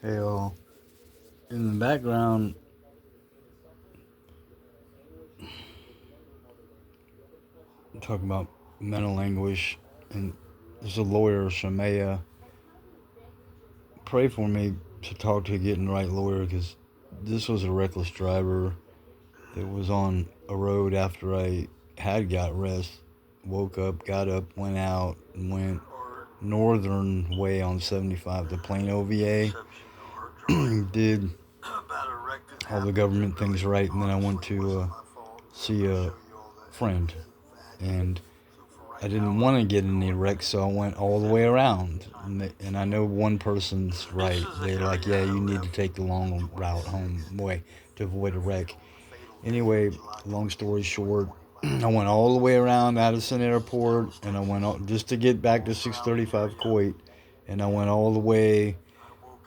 Hey, all. In the background, talking about mental anguish, and there's a lawyer, shamieh. Pray for me to talk to getting the right lawyer because this was a reckless driver that was on a road after I had got rest. Woke up, got up, went out, and went northern way on 75 to Plain OVA. Did all the government things right, and then I went to see a friend, and I didn't want to get in any wrecks, so I went all the way around. And I know one person's right. They're like, yeah, you need to take the long route home way to avoid a wreck. Anyway, long story short, I went all the way around Addison Airport, and I went just to get back to 635 Coit, and I went all the way.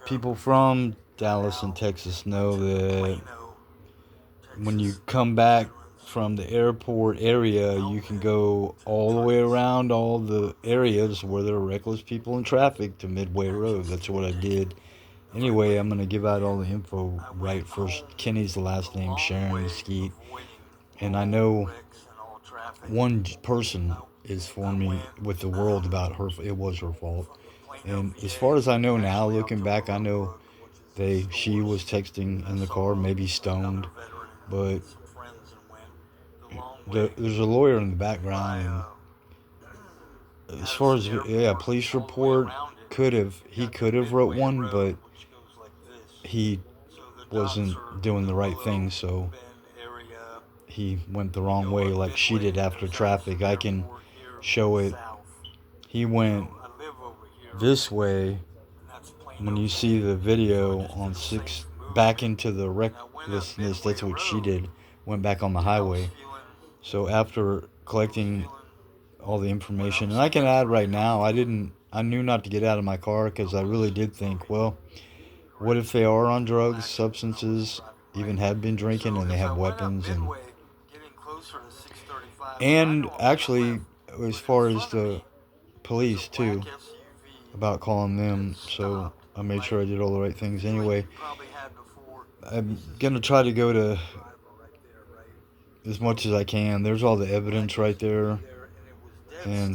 People from Dallas and Texas know that when you come back from the airport area, you can go all the way around all the areas where there are reckless people in traffic to Midway Road. That's what I did. Anyway, I'm going to give out all the info right first. Kenny's the last name, Sharon Skeet. And I know one person is for me with the world about her. It was her fault. And as far as I know now, looking back, I know she was texting in the car, maybe stoned, but there's a lawyer in the background, and as far as police report he could have wrote one, but he wasn't doing the right thing, so he went the wrong way like she did after traffic. I can show it. He went this way. When you see the video on six, back into the recklessness, that's what she did. Went back on the highway. So after collecting all the information, and I can add right now, I knew not to get out of my car because I really did think, well, what if they are on drugs, substances, even have been drinking, and they have weapons, and actually, as far as the police too, about calling them. So I made sure I did all the right things. Anyway, I'm gonna try to go to as much as I can. There's all the evidence right there, and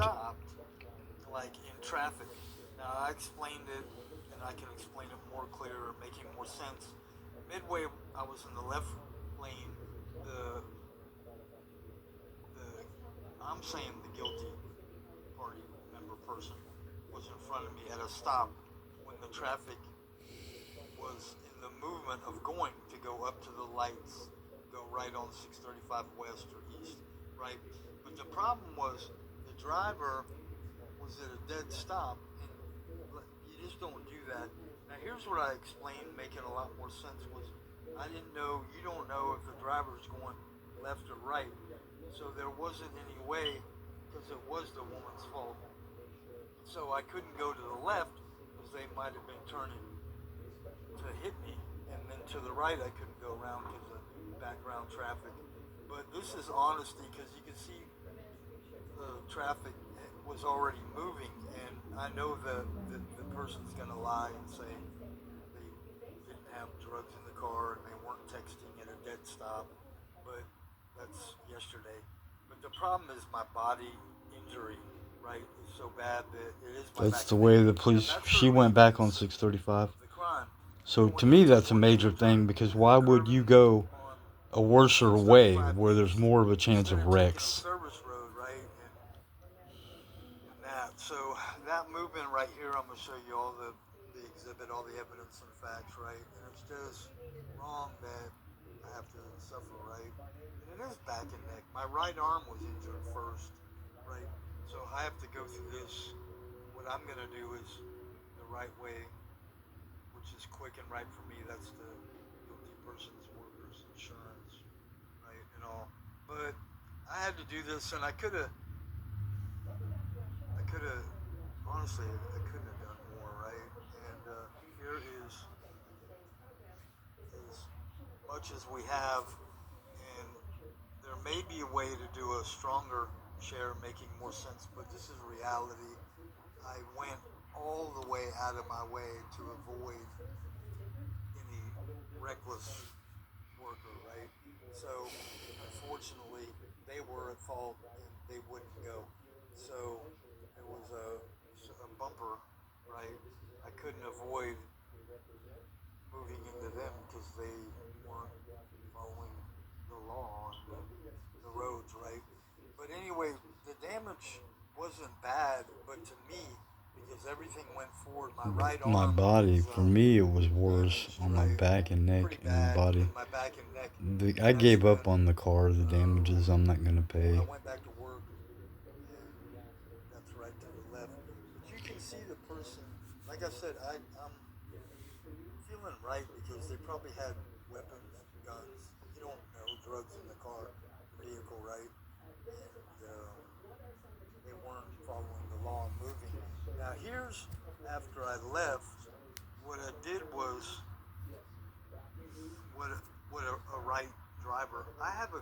that's the way the police. She went back on 635. So to me, that's a major thing because why would you go a worser way where there's more of a chance of wrecks? reckless worker, right? So unfortunately, they were at fault and they wouldn't go. So it was a bumper, right? I couldn't avoid moving into them because they weren't following the law on the roads, right? But anyway, the damage wasn't bad, but to me, because everything went forward, my right My arm body, is for me, it was worse damaged, on my right? back and Pretty neck and my bad body. in my back and neck. I That's gave been, up on the car. The damages I'm not gonna I pay. went back to work and that's right to the left. But you can see the person, like I said, I'm feeling right because they probably had weapons, guns. You don't know, drugs in the car, the vehicle, right? And they weren't following the law and moving. Now, here's after I left, what I did was what a right driver. I have a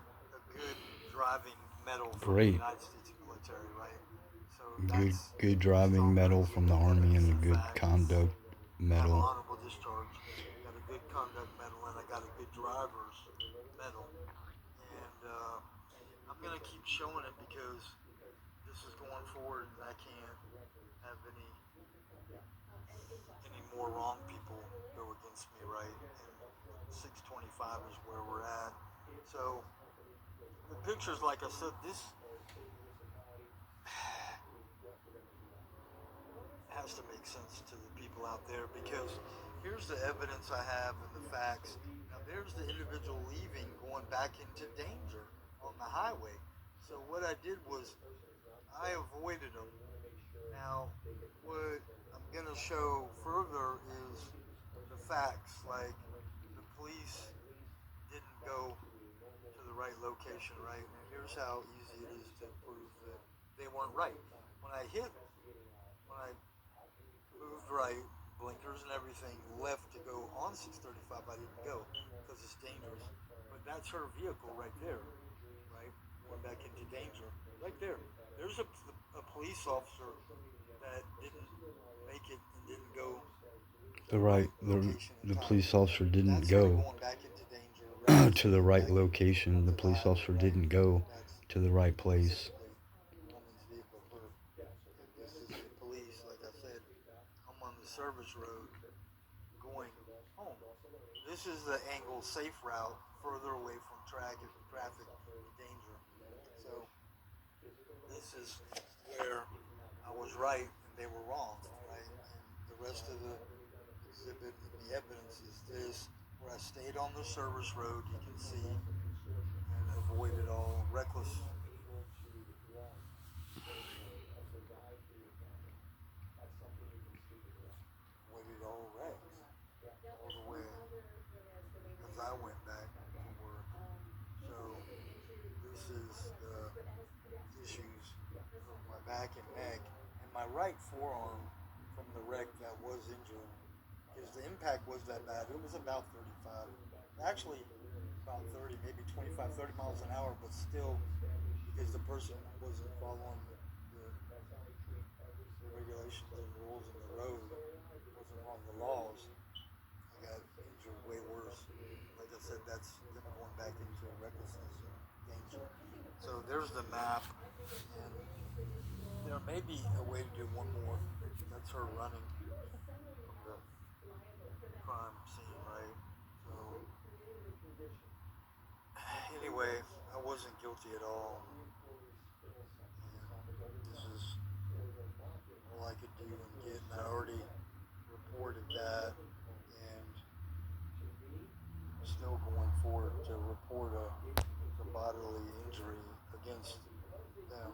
good driving medal from the Great. United States military, right? So Good, that's good a driving strong medal from the Army evidence and a of good fact. conduct I have an medal. honorable discharge, got a good conduct medal, and I got a good driver's medal. And I'm gonna keep showing it because this is going forward, and I can't have any more wrong people go against me, right? And 625 is where we're at. So the pictures, like I said, this has to make sense to the people out there because here's the evidence I have and the facts. Now there's the individual leaving, going back into danger on the highway. So what I did was I avoided them. Now what I'm gonna show further is the facts, like the police didn't go to the right location, right? And here's how easy it is to prove that they weren't right. When I hit, when I moved right, blinkers and everything, left to go on 635, I didn't go because it's dangerous. But that's her vehicle right there, right? Going back into danger, right there. There's a police officer that didn't make it and didn't go to The the right, right location and the time. police officer didn't That's her go going back into danger, reckless, to the going right back location. The into the police highway, officer right? didn't go That's to the right place. specifically the woman's vehicle, her. And this is the police, like I said. I'm on the service road going home. This is the angle safe route further away from traffic and danger. So this is where I was right and they were wrong, right? And the rest of the exhibit and the evidence is this, where I stayed on the service road, you can see, and avoided all reckless, avoided all wrecks all the way as I went back to work. So this is the issues of my back and neck and my right forearm from the wreck that was injured because the impact was that bad. It was about 35, actually about 30, maybe 25, 30 miles an hour, but still because the person wasn't following the regulations and rules in the road, wasn't on the laws. I got injured way worse. Like I said, that's them going back into recklessness and danger. So there's the map, and there may be a way to do one more. That's her running from the crime scene, right? So anyway, I wasn't guilty at all, and this is all I could do and get. And I already reported that, and still going forward to report a bodily injury against them.